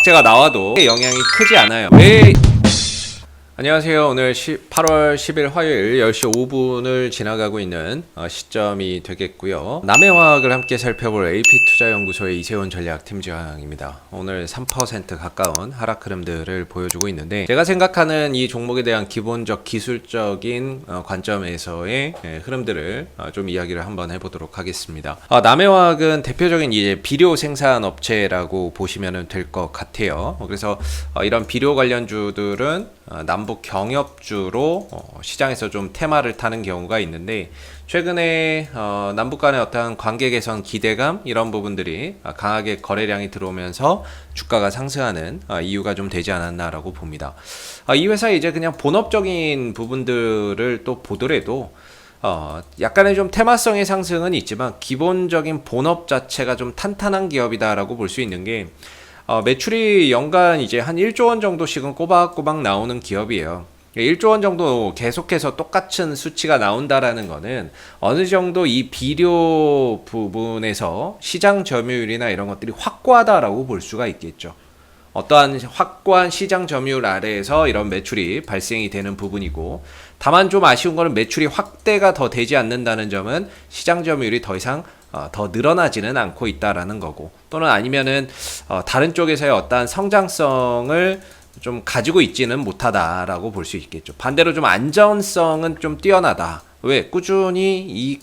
악재가 나와도 영향이 크지 않아요. 안녕하세요. 오늘 8월 10일 화요일 10시 5분을 지나가고 있는 시점이 되겠고요. 남해화학을 함께 살펴볼 AP투자연구소의 이세훈 전략팀장입니다. 오늘 3% 가까운 하락 흐름들을 보여주고 있는데, 제가 생각하는 이 종목에 대한 기본적 기술적인 관점에서의 흐름들을 좀 이야기를 한번 해보도록 하겠습니다. 남해화학은 대표적인 이제 비료 생산 업체라고 보시면 될 것 같아요. 그래서 이런 비료 관련주들은 남북 경협주로 시장에서 좀 테마를 타는 경우가 있는데, 최근에 남북 간의 어떤 관계 개선 기대감 이런 부분들이 강하게 거래량이 들어오면서 주가가 상승하는 이유가 좀 되지 않았나라고 봅니다. 이 회사의 이제 그냥 본업적인 부분들을 또 보더라도 약간의 좀 테마성의 상승은 있지만 기본적인 본업 자체가 좀 탄탄한 기업이다라고 볼 수 있는 게, 매출이 연간 이제 한 1조 원 정도씩은 꼬박꼬박 나오는 기업이에요. 1조 원 정도 계속해서 똑같은 수치가 나온다라는 거는 어느 정도 이 비료 부분에서 시장 점유율이나 이런 것들이 확고하다라고 볼 수가 있겠죠. 어떠한 확고한 시장 점유율 아래에서 이런 매출이 발생이 되는 부분이고, 다만 좀 아쉬운 거는 매출이 확대가 더 되지 않는다는 점은 시장 점유율이 더 이상 더 늘어나지는 않고 있다라는 거고, 또는 아니면은 다른 쪽에서의 어떠한 성장성을 좀 가지고 있지는 못하다라고 볼 수 있겠죠. 반대로 좀 안전성은 좀 뛰어나다. 왜? 꾸준히 이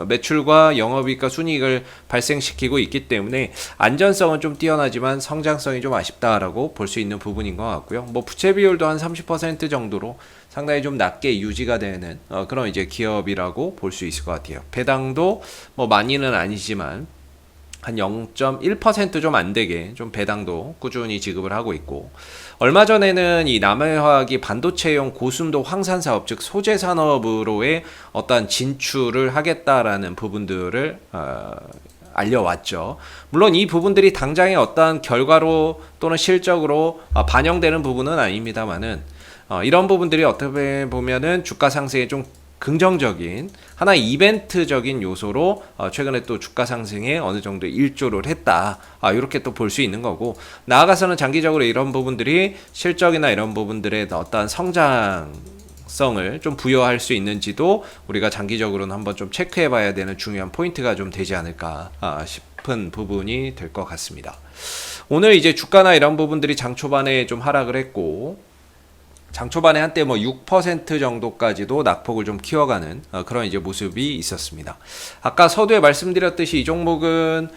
매출과 영업이익과 순이익을 발생시키고 있기 때문에 안전성은 좀 뛰어나지만 성장성이 좀 아쉽다라고 볼 수 있는 부분인 것 같고요. 뭐 부채 비율도 한 30% 정도로 상당히 좀 낮게 유지가 되는 그런 이제 기업이라고 볼 수 있을 것 같아요. 배당도 뭐 많이는 아니지만 한 0.1% 좀 안 되게 좀 배당도 꾸준히 지급을 하고 있고, 얼마 전에는 이 남해화학이 반도체용 고순도 황산 사업, 즉 소재 산업으로의 어떠한 진출을 하겠다라는 부분들을 알려왔죠. 물론 이 부분들이 당장의 어떠한 결과로 또는 실적으로 반영되는 부분은 아닙니다만은, 이런 부분들이 어떻게 보면은 주가 상승에 좀 긍정적인 하나의 이벤트적인 요소로 최근에 또 주가 상승에 어느 정도 일조를 했다, 이렇게 또 볼 수 있는 거고, 나아가서는 장기적으로 이런 부분들이 실적이나 이런 부분들의 어떠한 성장성을 좀 부여할 수 있는지도 우리가 장기적으로는 한번 좀 체크해 봐야 되는 중요한 포인트가 좀 되지 않을까 싶은 부분이 될 것 같습니다. 오늘 이제 주가나 이런 부분들이 장 초반에 좀 하락을 했고, 장 초반에 한때 뭐 6% 정도까지도 낙폭을 좀 키워가는 그런 이제 모습이 있었습니다. 아까 서두에 말씀드렸듯이 이 종목은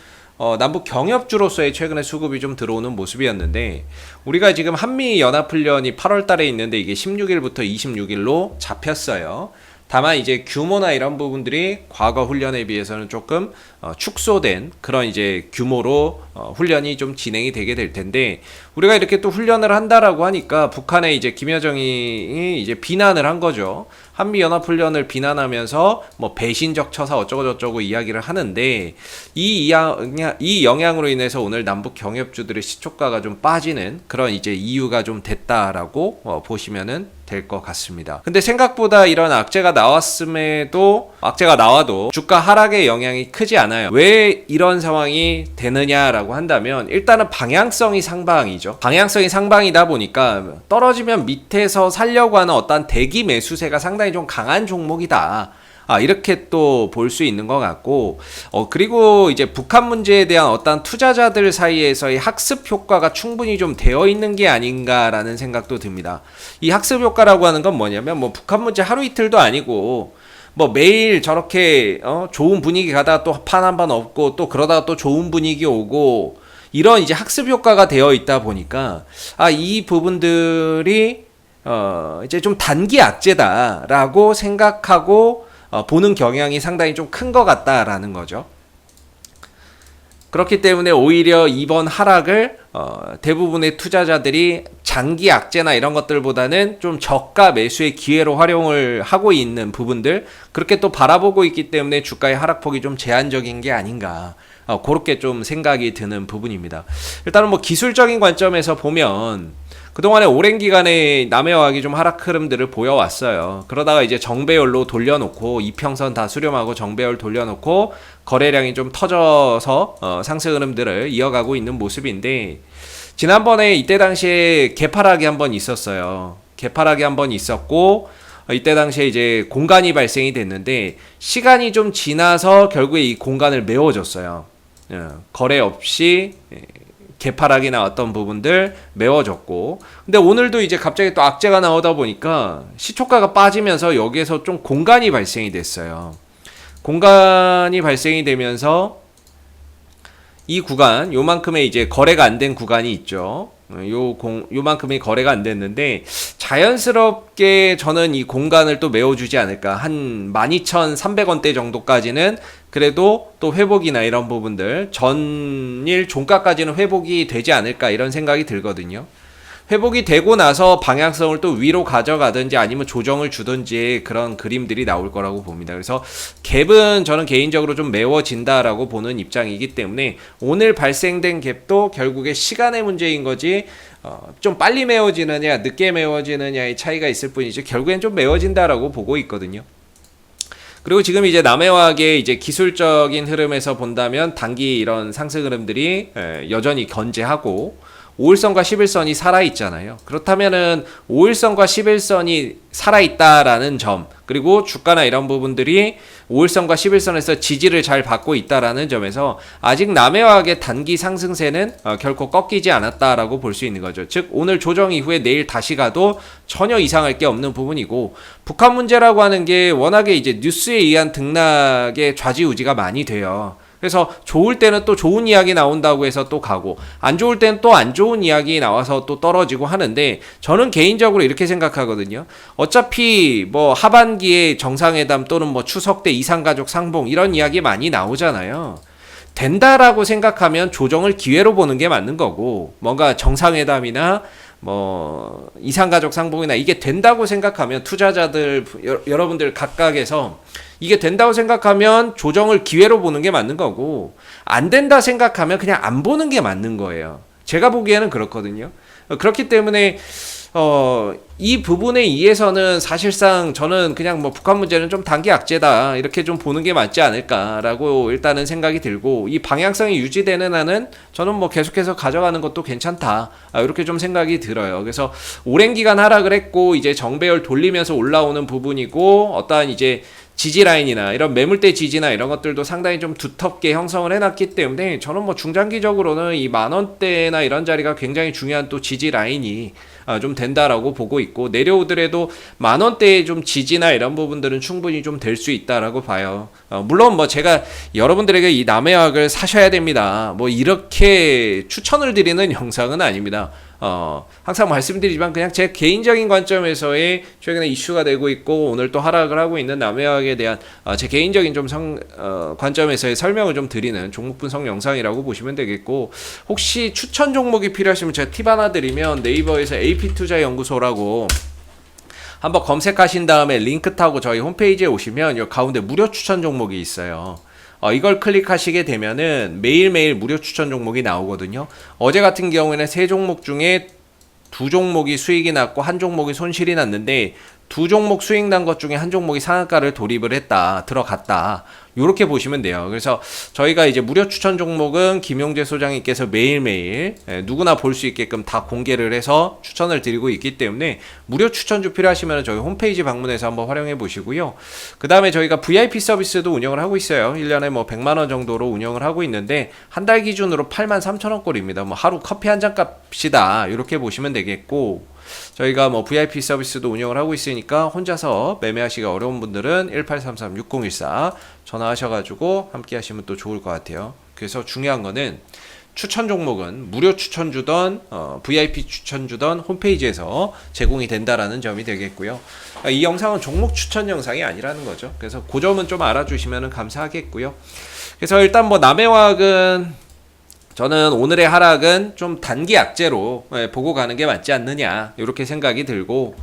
남북 경협주로서의 최근에 수급이 좀 들어오는 모습이었는데, 우리가 지금 한미연합훈련이 8월 달에 있는데 이게 16일부터 26일로 잡혔어요. 다만 이제 규모나 이런 부분들이 과거 훈련에 비해서는 조금 축소된 그런 이제 규모로 훈련이 좀 진행이 되게 될 텐데, 우리가 이렇게 또 훈련을 한다라고 하니까 북한의 이제 김여정이 이제 비난을 한 거죠. 한미연합훈련을 비난하면서 뭐 배신적 처사 어쩌고저쩌고 이야기를 하는데, 이 영향으로 인해서 오늘 남북 경협주들의 시초가가 좀 빠지는 그런 이제 이유가 좀 됐다라고 보시면은 될 것 같습니다. 근데 생각보다 이런 악재가 나와도 주가 하락의 영향이 크지 않아요. 왜 이런 상황이 되느냐라고 한다면, 일단은 방향성이 상방이죠. 방향성이 상방이다 보니까 떨어지면 밑에서 살려고 하는 어떤 대기 매수세가 상당히 좀 강한 종목이다, 이렇게 또 볼 수 있는 것 같고, 그리고 이제 북한 문제에 대한 어떤 투자자들 사이에서의 학습 효과가 충분히 좀 되어 있는 게 아닌가라는 생각도 듭니다. 이 학습 효과라고 하는 건 뭐냐면, 뭐 북한 문제 하루 이틀도 아니고 뭐 매일 저렇게 좋은 분위기 가다가 또 판 한 번 없고 또 그러다가 또 좋은 분위기 오고, 이런 이제 학습 효과가 되어 있다 보니까 이 부분들이 이제 좀 단기 악재다라고 생각하고 보는 경향이 상당히 좀 큰 것 같다라는 거죠. 그렇기 때문에 오히려 이번 하락을 대부분의 투자자들이 장기 악재나 이런 것들보다는 좀 저가 매수의 기회로 활용을 하고 있는 부분들, 그렇게 또 바라보고 있기 때문에 주가의 하락폭이 좀 제한적인 게 아닌가, 그렇게 좀 생각이 드는 부분입니다. 일단은 뭐 기술적인 관점에서 보면 그동안에 오랜 기간에 남해화학이 좀 하락 흐름들을 보여왔어요. 그러다가 이제 정배열로 돌려놓고 이평선 다 수렴하고 정배열 돌려놓고 거래량이 좀 터져서 상승 흐름들을 이어가고 있는 모습인데, 지난번에 이때 당시에 개파락이 한번 있었어요. 개파락이 한번 있었고 이때 당시에 이제 공간이 발생이 됐는데 시간이 좀 지나서 결국에 이 공간을 메워줬어요. 거래 없이 개파락이 나왔던 부분들 메워졌고, 근데 오늘도 이제 갑자기 또 악재가 나오다 보니까 시초가가 빠지면서 여기에서 좀 공간이 발생이 됐어요. 공간이 발생이 되면서 이 구간, 요만큼의 이제 거래가 안 된 구간이 있죠. 요만큼의 거래가 안 됐는데 자연스럽게 저는 이 공간을 또 메워주지 않을까. 한 12,300원대 정도까지는 그래도 또 회복이나 이런 부분들 전일 종가까지는 회복이 되지 않을까 이런 생각이 들거든요. 회복이 되고 나서 방향성을 또 위로 가져가든지 아니면 조정을 주든지 그런 그림들이 나올 거라고 봅니다. 그래서 갭은 저는 개인적으로 좀 메워진다라고 보는 입장이기 때문에 오늘 발생된 갭도 결국에 시간의 문제인 거지 좀 빨리 메워지느냐 늦게 메워지느냐의 차이가 있을 뿐이지 결국엔 좀 메워진다라고 보고 있거든요. 그리고 지금 이제 남해화학의 이제 기술적인 흐름에서 본다면 단기 이런 상승 흐름들이 여전히 견제하고 5일선과 11선이 살아있잖아요. 그렇다면은 5일선과 11선이 살아있다라는 점, 그리고 주가나 이런 부분들이 5일선과 11선에서 지지를 잘 받고 있다라는 점에서 아직 남해화학의 단기 상승세는 결코 꺾이지 않았다라고 볼 수 있는 거죠. 즉 오늘 조정 이후에 내일 다시 가도 전혀 이상할 게 없는 부분이고, 북한 문제라고 하는 게 워낙에 이제 뉴스에 의한 등락의 좌지우지가 많이 돼요. 그래서 좋을 때는 또 좋은 이야기 나온다고 해서 또 가고, 안 좋을 때는 또 안 좋은 이야기 나와서 또 떨어지고 하는데, 저는 개인적으로 이렇게 생각하거든요. 어차피 뭐 하반기에 정상회담 또는 뭐 추석 때 이산가족 상봉 이런 이야기 많이 나오잖아요. 된다라고 생각하면 조정을 기회로 보는 게 맞는 거고, 뭔가 정상회담이나 뭐 이산가족 상봉이나 이게 된다고 생각하면 투자자들 여러분들 각각에서 이게 된다고 생각하면 조정을 기회로 보는 게 맞는 거고, 안 된다 생각하면 그냥 안 보는 게 맞는 거예요. 제가 보기에는 그렇거든요. 그렇기 때문에 이 부분에 의해서는 사실상 저는 그냥 뭐 북한 문제는 좀 단기 악재다 이렇게 좀 보는 게 맞지 않을까라고 일단은 생각이 들고, 이 방향성이 유지되는 한은 저는 뭐 계속해서 가져가는 것도 괜찮다 이렇게 좀 생각이 들어요. 그래서 오랜 기간 하락을 했고 이제 정배열 돌리면서 올라오는 부분이고, 어떠한 이제 지지 라인이나 이런 매물대 지지나 이런 것들도 상당히 좀 두텁게 형성을 해놨기 때문에 저는 뭐 중장기적으로는 이 만원대나 이런 자리가 굉장히 중요한 또 지지 라인이 좀 된다라고 보고 있고, 내려오더라도 만원대의 좀 지지나 이런 부분들은 충분히 좀 될 수 있다라고 봐요. 물론 뭐 제가 여러분들에게 이 남해학을 사셔야 됩니다 뭐 이렇게 추천을 드리는 영상은 아닙니다. 항상 말씀드리지만 그냥 제 개인적인 관점에서의 최근에 이슈가 되고 있고 오늘 또 하락을 하고 있는 남해학에 대한 제 개인적인 좀 관점에서의 설명을 좀 드리는 종목 분석 영상이라고 보시면 되겠고, 혹시 추천 종목이 필요하시면 제가 팁 하나 드리면 네이버에서 AP투자연구소라고 한번 검색하신 다음에 링크 타고 저희 홈페이지에 오시면 이 가운데 무료 추천 종목이 있어요. 이걸 클릭하시게 되면은 매일매일 무료 추천 종목이 나오거든요. 어제 같은 경우에는 3종목 중에 2종목이 수익이 났고 1종목이 손실이 났는데, 2종목 수익 난 것 중에 1종목이 상한가를 돌입을 했다, 들어갔다, 요렇게 보시면 돼요. 그래서 저희가 이제 무료 추천 종목은 김용재 소장님께서 매일매일 누구나 볼 수 있게끔 다 공개를 해서 추천을 드리고 있기 때문에 무료 추천주 필요하시면 저희 홈페이지 방문해서 한번 활용해 보시고요. 그 다음에 저희가 VIP 서비스도 운영을 하고 있어요. 1년에 뭐 100만원 정도로 운영을 하고 있는데 한 달 기준으로 83,000원 꼴입니다. 뭐 하루 커피 한 잔 값이다 이렇게 보시면 되겠고, 저희가 뭐 VIP 서비스도 운영을 하고 있으니까 혼자서 매매하시기 어려운 분들은 1833-6014 전화하셔가지고 함께 하시면 또 좋을 것 같아요. 그래서 중요한 거는 추천 종목은 무료 추천 주던 VIP 추천 주던 홈페이지에서 제공이 된다라는 점이 되겠고요. 이 영상은 종목 추천 영상이 아니라는 거죠. 그래서 그 점은 좀 알아주시면 감사하겠고요. 그래서 일단 뭐 남해화학은 저는 오늘의 하락은 좀 단기 악재로 보고 가는 게 맞지 않느냐 이렇게 생각이 들고,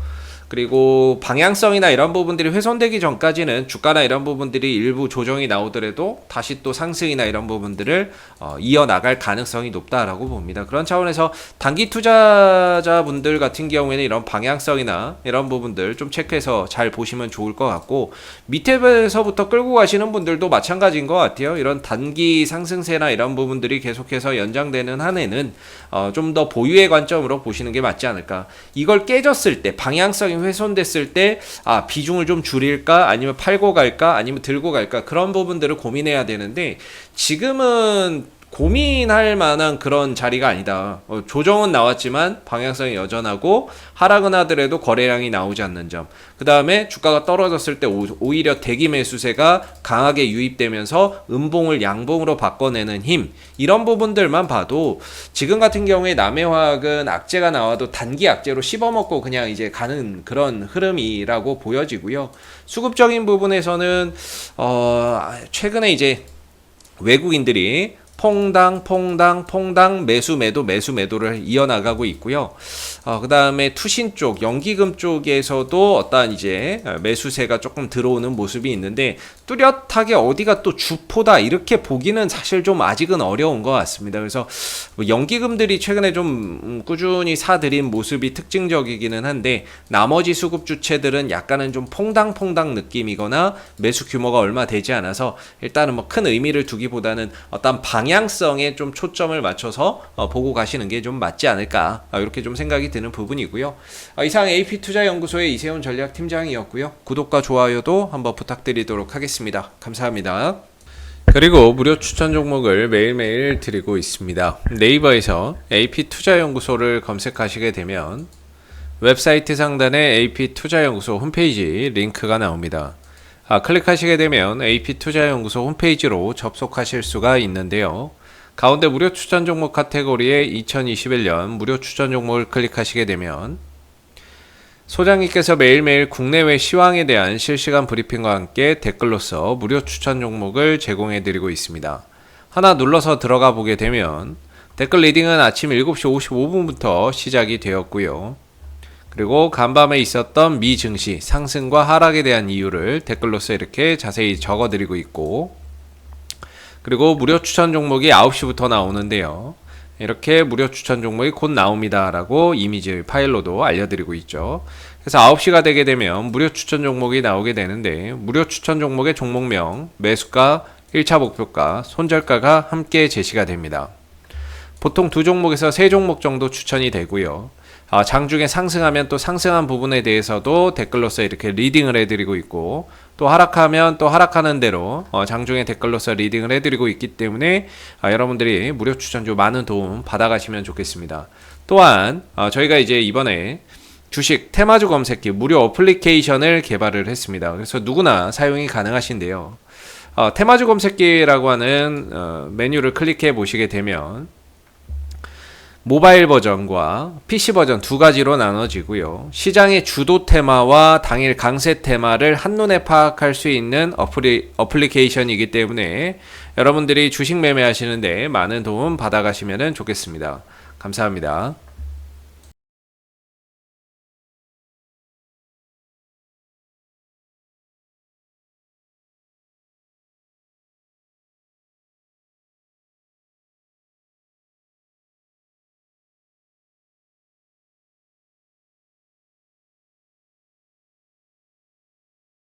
그리고 방향성이나 이런 부분들이 훼손되기 전까지는 주가나 이런 부분들이 일부 조정이 나오더라도 다시 또 상승이나 이런 부분들을 이어나갈 가능성이 높다라고 봅니다. 그런 차원에서 단기 투자자분들 같은 경우에는 이런 방향성이나 이런 부분들 좀 체크해서 잘 보시면 좋을 것 같고, 밑에서부터 끌고 가시는 분들도 마찬가지인 것 같아요. 이런 단기 상승세나 이런 부분들이 계속해서 연장되는 한에는 좀 더 보유의 관점으로 보시는 게 맞지 않을까. 이걸 깨졌을 때, 방향성이 훼손됐을 때 비중을 좀 줄일까, 아니면 팔고 갈까, 아니면 들고 갈까, 그런 부분들을 고민해야 되는데 지금은 고민할 만한 그런 자리가 아니다. 조정은 나왔지만 방향성이 여전하고, 하락은 하더라도 거래량이 나오지 않는 점, 그 다음에 주가가 떨어졌을 때 오히려 대기 매수세가 강하게 유입되면서 음봉을 양봉으로 바꿔내는 힘, 이런 부분들만 봐도 지금 같은 경우에 남해화학은 악재가 나와도 단기 악재로 씹어먹고 그냥 이제 가는 그런 흐름이라고 보여지고요. 수급적인 부분에서는 최근에 이제 외국인들이 퐁당 매수매도를 이어나가고 있고요. 그 다음에 투신 쪽, 연기금 쪽에서도 어떤 이제 매수세가 조금 들어오는 모습이 있는데, 뚜렷하게 어디가 또 주포다 이렇게 보기는 사실 좀 아직은 어려운 것 같습니다. 그래서 연기금들이 최근에 좀 꾸준히 사들인 모습이 특징적이기는 한데, 나머지 수급 주체들은 약간은 좀 퐁당 느낌이거나 매수 규모가 얼마 되지 않아서 일단은 뭐 큰 의미를 두기보다는 어떤 방향성에 좀 초점을 맞춰서 보고 가시는 게 좀 맞지 않을까, 이렇게 좀 생각이 드는 부분이고요. 이상 AP투자연구소의 이세훈 전략팀장이었고요. 구독과 좋아요도 한번 부탁드리도록 하겠습니다. 감사합니다. 그리고 무료 추천 종목을 매일매일 드리고 있습니다. 네이버에서 AP투자연구소를 검색하시게 되면 웹사이트 상단에 AP투자연구소 홈페이지 링크가 나옵니다. 클릭하시게 되면 AP투자연구소 홈페이지로 접속하실 수가 있는데요. 가운데 무료 추천 종목 카테고리에 2021년 무료 추천 종목을 클릭하시게 되면 소장님께서 매일매일 국내외 시황에 대한 실시간 브리핑과 함께 댓글로서 무료 추천 종목을 제공해 드리고 있습니다. 하나 눌러서 들어가 보게 되면 댓글 리딩은 아침 7시 55분부터 시작이 되었고요. 그리고 간밤에 있었던 미 증시 상승과 하락에 대한 이유를 댓글로서 이렇게 자세히 적어 드리고 있고, 그리고 무료 추천 종목이 9시부터 나오는데요. 이렇게 무료 추천 종목이 곧 나옵니다 라고 이미지 파일로도 알려드리고 있죠. 그래서 9시가 되게 되면 무료 추천 종목이 나오게 되는데, 무료 추천 종목의 종목명, 매수가, 1차 목표가, 손절가가 함께 제시가 됩니다. 보통 2종목에서 3종목 정도 추천이 되고요. 장중에 상승하면 또 상승한 부분에 대해서도 댓글로서 이렇게 리딩을 해드리고 있고, 또 하락하면 또 하락하는 대로 장중에 댓글로서 리딩을 해드리고 있기 때문에 여러분들이 무료 추천 좀 많은 도움 받아가시면 좋겠습니다. 또한 저희가 이제 이번에 주식 테마주 검색기 무료 어플리케이션을 개발을 했습니다. 그래서 누구나 사용이 가능하신데요. 테마주 검색기라고 하는 메뉴를 클릭해 보시게 되면 모바일 버전과 PC 버전 두 가지로 나눠지고요. 시장의 주도 테마와 당일 강세 테마를 한눈에 파악할 수 있는 어플리케이션이기 때문에 여러분들이 주식 매매하시는데 많은 도움 받아가시면 좋겠습니다. 감사합니다.